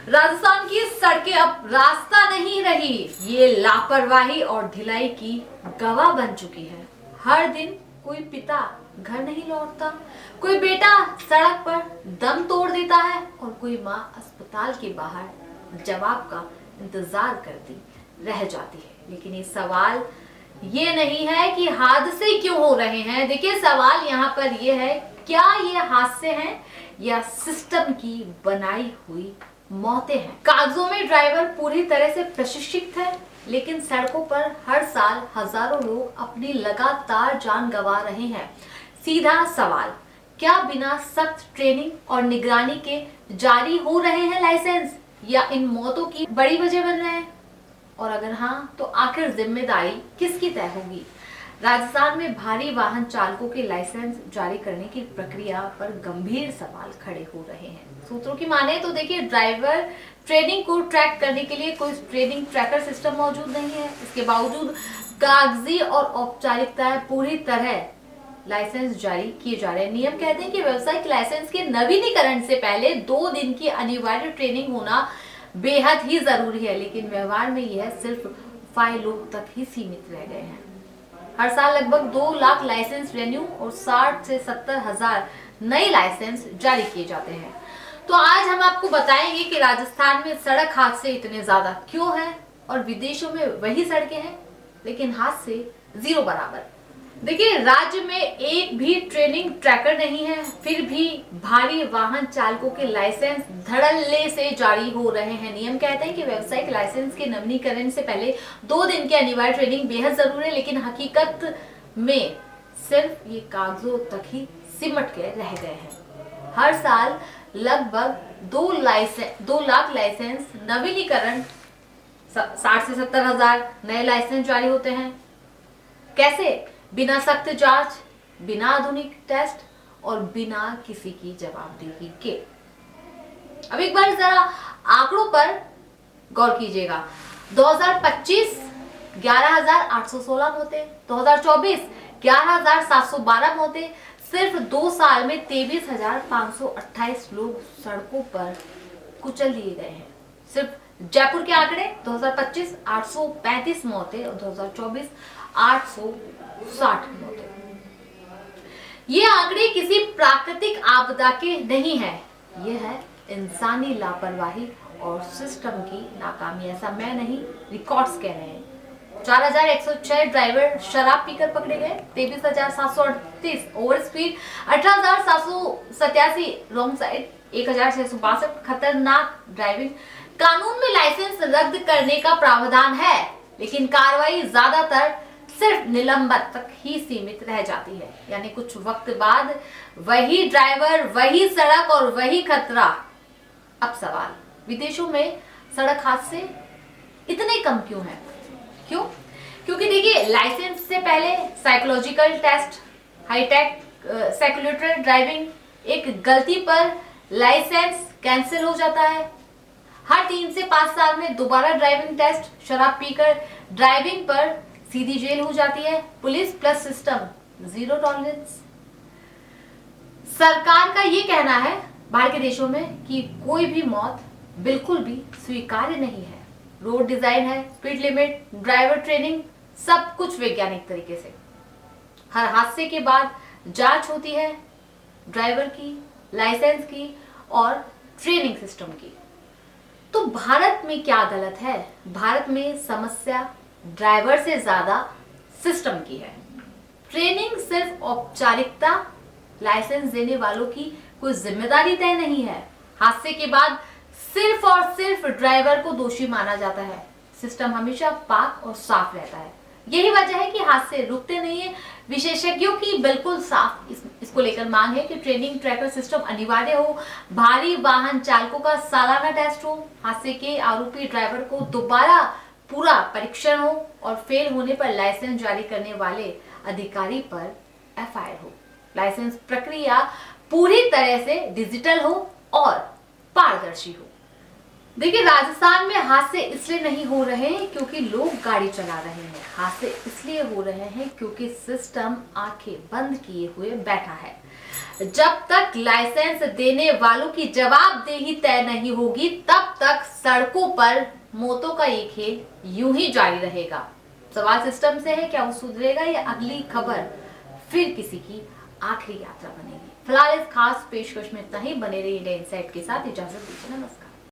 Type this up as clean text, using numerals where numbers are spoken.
राजस्थान की सड़कें अब रास्ता नहीं रही, ये लापरवाही और ढिलाई की गवाह बन चुकी है। हर दिन कोई पिता घर नहीं लौटता, कोई बेटा सड़क पर दम तोड़ देता है और कोई माँ अस्पताल के बाहर जवाब का इंतजार करती रह जाती है। लेकिन ये सवाल ये नहीं है कि हादसे क्यों हो रहे हैं। देखिए, सवाल यहाँ पर ये है, क्या ये हादसे हैं या सिस्टम की बनाई हुई मौतें हैं। कागजों में ड्राइवर पूरी तरह से प्रशिक्षित है, लेकिन सड़कों पर हर साल हजारों लोग अपनी लगातार जान गंवा रहे हैं। सीधा सवाल, क्या बिना सख्त ट्रेनिंग और निगरानी के जारी हो रहे हैं लाइसेंस, या इन मौतों की बड़ी वजह बन रहे हैं? और अगर हाँ, तो आखिर जिम्मेदारी किसकी तय होगी? राजस्थान में भारी वाहन चालकों के लाइसेंस जारी करने की प्रक्रिया पर गंभीर सवाल खड़े हो रहे हैं। सूत्रों की माने तो देखिए, ड्राइवर ट्रेनिंग को ट्रैक करने के लिए कोई ट्रेनिंग ट्रैकर सिस्टम मौजूद नहीं है। इसके बावजूद कागजी और औपचारिकताएं पूरी तरह लाइसेंस जारी किए जा रहे हैं। नियम कहते हैं कि व्यावसायिक लाइसेंस के नवीनीकरण से पहले 2 दिन की अनिवार्य ट्रेनिंग होना बेहद ही जरूरी है, लेकिन व्यवहार में यह सिर्फ फाइलों तक ही सीमित रह गए हैं। हर साल लगभग 2 लाख लाइसेंस रेन्यू और 60 से 70 हजार नए लाइसेंस जारी किए जाते हैं। तो आज हम आपको बताएंगे कि राजस्थान में सड़क हादसे इतने ज्यादा क्यों हैं और विदेशों में वही सड़कें हैं लेकिन हादसे जीरो बराबर। देखिए, राज्य में एक भी ट्रेनिंग ट्रैकर नहीं है, फिर भी भारी वाहन चालकों के लाइसेंस धड़ल्ले से जारी हो रहे हैं। नियम कहते हैं कि व्यावसायिक लाइसेंस के नवीनीकरण से पहले 2 दिन की अनिवार्य ट्रेनिंग बेहद जरूरी है, लेकिन हकीकत में सिर्फ ये कागजों तक ही सिमट के रह गए हैं। हर साल लगभग 2 लाख लाइसेंस नवीनीकरण, 60 से 70 हजार नए लाइसेंस जारी होते हैं। कैसे? बिना सख्त जांच, बिना आधुनिक टेस्ट और बिना किसी की जवाबदेही के। अब एक बार जरा आंकड़ों पर गौर कीजिएगा। 2025 11,816 मौतें, 2024 11,712 मौतें। सिर्फ 2 साल में 23,528 लोग सड़कों पर कुचल दिए गए हैं। सिर्फ जयपुर के आंकड़े 2025 835 मौतें और 2024 860 मौतें। ये आंकड़े किसी प्राकृतिक आपदा के नहीं है, ये है इंसानी लापरवाही और सिस्टम की नाकामी। ऐसा मैं नहीं, रिकॉर्ड्स कह रहे हैं। 4,106 ड्राइवर शराब पीकर पकड़े गए, 23,738 ओवर स्पीड, 18,787 रॉन्ग साइड, 1,662 खतरनाक ड्राइविंग। कानून में लाइसेंस रद्द करने का प्रावधान है, लेकिन कार्रवाई ज्यादातर सिर्फ निलंबन तक ही सीमित रह जाती है। यानी कुछ वक्त बाद वही ड्राइवर, वही सड़क और वही खतरा। अब सवाल, विदेशों में सड़क हादसे इतने कम क्यों हैं? क्यों? क्योंकि देखिए, लाइसेंस से पहले साइकोलॉजिकल टेस्ट, हाईटेक साइकोलेटरी ड्राइविंग, एक गलती पर लाइसेंस कैंसिल हो जाता है। हर 3 से 5 साल में दोबारा ड्राइविंग टेस्ट, शराब पीकर ड्राइविंग पर सीधी जेल हो जाती है। Police plus system, zero tolerance. सरकार का ये कहना है बाहर के देशों में कि कोई भी मौत बिल्कुल भी स्वीकार्य नहीं है। रोड डिजाइन है, स्पीड लिमिट, ड्राइवर ट्रेनिंग, सब कुछ वैज्ञानिक तरीके से। हर हादसे के बाद जांच होती है, ड्राइवर की, लाइसेंस की और ट्रेनिंग सिस्टम की। तो भारत में क्या गलत है? भारत में समस्या ड्राइवर से ज्यादा सिस्टम की है। ट्रेनिंग सिर्फ औपचारिकता, लाइसेंस देने वालों की कोई जिम्मेदारी तय नहीं है। हादसे के बाद सिर्फ और सिर्फ ड्राइवर को दोषी माना जाता है। सिस्टम हमेशा पाक और साफ रहता है। यही वजह है कि हादसे रुकते नहीं है। विशेषज्ञों की बिल्कुल साफ इसको लेकर मांग है कि ट्रेनिंग ट्रैकर सिस्टम अनिवार्य हो, भारी वाहन चालकों का सालाना टेस्ट हो, हादसे के आरोपी ड्राइवर को दोबारा पूरा परीक्षण हो और फेल होने पर लाइसेंस जारी करने वाले अधिकारी पर एफआईआर हो। लाइसेंस प्रक्रिया पूरी तरह से डिजिटल हो और पारदर्शी हो। देखिए, राजस्थान में हादसे इसलिए नहीं हो रहे हैं क्योंकि लोग गाड़ी चला रहे हैं। हादसे इसलिए हो रहे हैं क्योंकि सिस्टम आंखें बंद किए हुए बैठा है। जब तक लाइसेंस देने वालों की जवाबदेही तय नहीं होगी, तब तक सड़कों पर मौतों का ये खेल यूं ही जारी रहेगा। सवाल सिस्टम से है, क्या वो सुधरेगा या अगली खबर फिर किसी की आखिरी यात्रा बनेगी। फिलहाल इस खास पेशकश में इतना ही। बने रहिए इंडिया इनसाइट के साथ। इजाजत दीजिए, नमस्कार।